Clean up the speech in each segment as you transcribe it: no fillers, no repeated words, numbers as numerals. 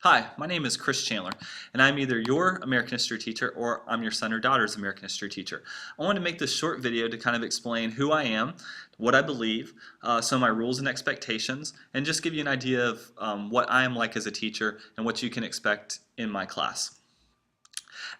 Hi, my name is Chris Chandler, and I'm either your American History teacher or I'm your son or daughter's American History teacher. I want to make this short video to kind of explain who I am, what I believe, some of my rules and expectations, and just give you an idea of what I am like as a teacher and what you can expect in my class.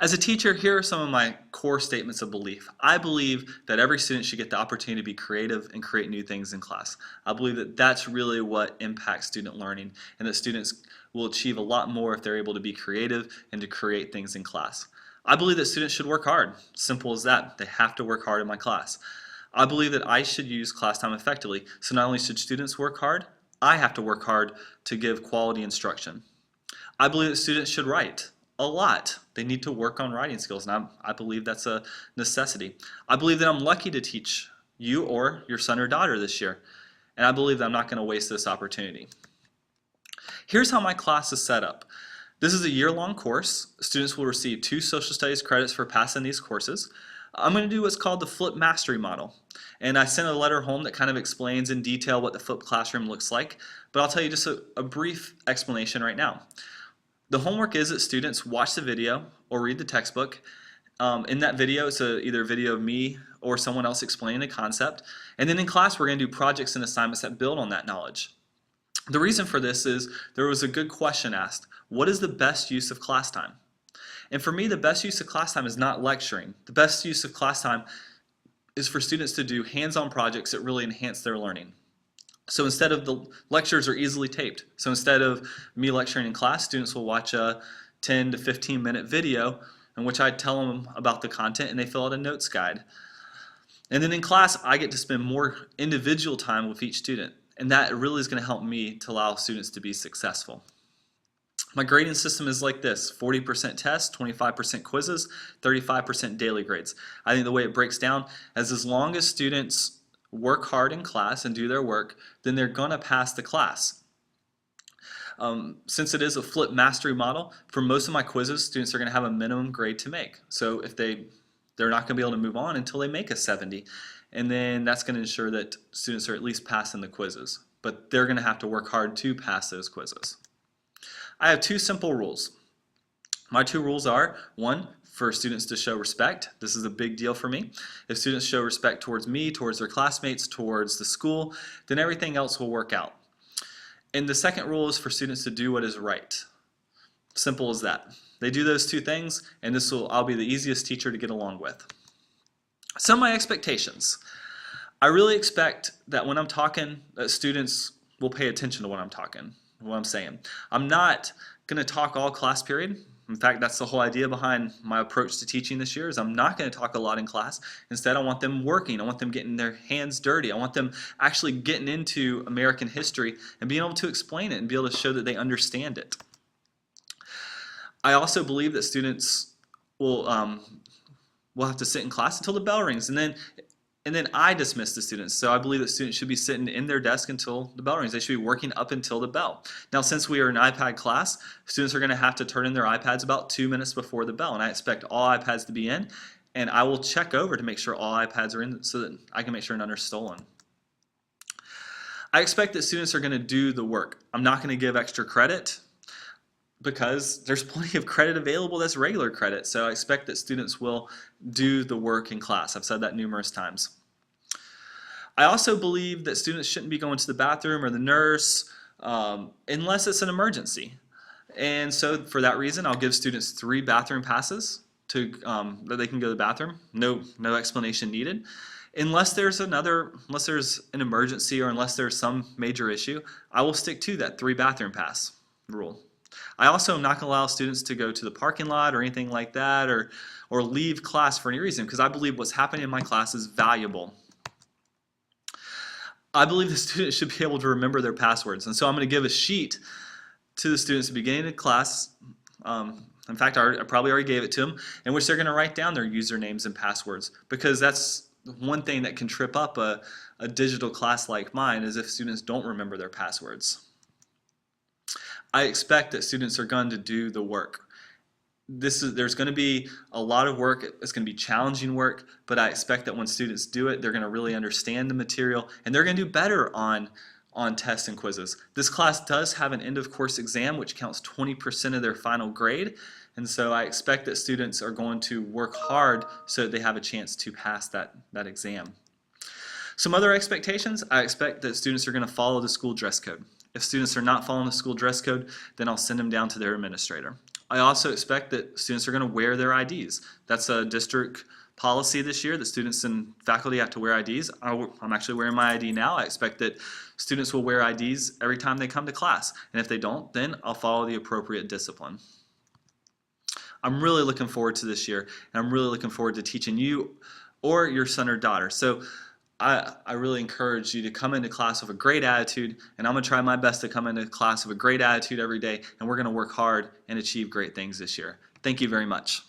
As a teacher, here are some of my core statements of belief. I believe that every student should get the opportunity to be creative and create new things in class. I believe that that's really what impacts student learning, and that students will achieve a lot more if they're able to be creative and to create things in class. I believe that students should work hard. Simple as that. They have to work hard in my class. I believe that I should use class time effectively. So not only should students work hard, I have to work hard to give quality instruction. I believe that students should write a lot. They need to work on writing skills, and I believe that's a necessity. I believe that I'm lucky to teach you or your son or daughter this year, and I believe that I'm not going to waste this opportunity. Here's how my class is set up. This is a year-long course. Students will receive 2 social studies credits for passing these courses. I'm going to do what's called the Flip Mastery Model, and I sent a letter home that kind of explains in detail what the flipped classroom looks like, but I'll tell you just a brief explanation right now. The homework is that students watch the video or read the textbook. In that video, it's either a video of me or someone else explaining the concept. And then in class, we're going to do projects and assignments that build on that knowledge. The reason for this is there was a good question asked. What is the best use of class time? And for me, the best use of class time is not lecturing. The best use of class time is for students to do hands-on projects that really enhance their learning. So instead of the lectures are easily taped. So instead of me lecturing in class, students will watch a 10 to 15 minute video in which I tell them about the content and they fill out a notes guide. And then in class, I get to spend more individual time with each student. And that really is going to help me to allow students to be successful. My grading system is like this: 40% tests, 25% quizzes, 35% daily grades. I think the way it breaks down is as long as students work hard in class and do their work, then they're going to pass the class. Since it is a flipped mastery model, for most of my quizzes, students are going to have a minimum grade to make. So if they're not going to be able to move on until they make a 70. And then that's going to ensure that students are at least passing the quizzes. But they're going to have to work hard to pass those quizzes. I have 2 simple rules. My 2 rules are, 1, for students to show respect. This is a big deal for me. If students show respect towards me, towards their classmates, towards the school, then everything else will work out. And the second rule is for students to do what is right. Simple as that. They do those 2 things, and I'll be the easiest teacher to get along with. Some of my expectations. I really expect that when I'm talking, that students will pay attention to what I'm saying. I'm not going to talk all class period. In fact, that's the whole idea behind my approach to teaching this year, is I'm not going to talk a lot in class. Instead, I want them working. I want them getting their hands dirty. I want them actually getting into American history and being able to explain it and be able to show that they understand it. I also believe that students will have to sit in class until the bell rings, and then I dismiss the students. So I believe that students should be sitting in their desk until the bell rings. They should be working up until the bell. Now, since we are an iPad class, students are going to have to turn in their iPads about 2 minutes before the bell, and I expect all iPads to be in, and I will check over to make sure all iPads are in so that I can make sure none are stolen. I expect that students are going to do the work. I'm not going to give extra credit, because there's plenty of credit available that's regular credit. So I expect that students will do the work in class. I've said that numerous times. I also believe that students shouldn't be going to the bathroom or the nurse unless it's an emergency. And so for that reason, I'll give students 3 bathroom passes that they can go to the bathroom. No explanation needed. Unless there's an emergency or unless there's some major issue, I will stick to that 3 bathroom pass rule. I also am not going to allow students to go to the parking lot or anything like that, or leave class for any reason, because I believe what's happening in my class is valuable. I believe the students should be able to remember their passwords, and so I'm going to give a sheet to the students at the beginning of class. In fact, I probably already gave it to them, in which they're going to write down their usernames and passwords, because that's one thing that can trip up a digital class like mine, is if students don't remember their passwords. I expect that students are going to do the work. There's going to be a lot of work. It's going to be challenging work, but I expect that when students do it, they're going to really understand the material, and they're going to do better on on tests and quizzes. This class does have an end-of-course exam, which counts 20% of their final grade, and so I expect that students are going to work hard so that they have a chance to pass that exam. Some other expectations: I expect that students are going to follow the school dress code. If students are not following the school dress code, then I'll send them down to their administrator. I also expect that students are going to wear their IDs. That's a district policy this year that students and faculty have to wear IDs. I'm actually wearing my ID now. I expect that students will wear IDs every time they come to class, and if they don't, then I'll follow the appropriate discipline. I'm really looking forward to this year, and I'm really looking forward to teaching you or your son or daughter. So I really encourage you to come into class with a great attitude, and I'm going to try my best to come into class with a great attitude every day, and we're going to work hard and achieve great things this year. Thank you very much.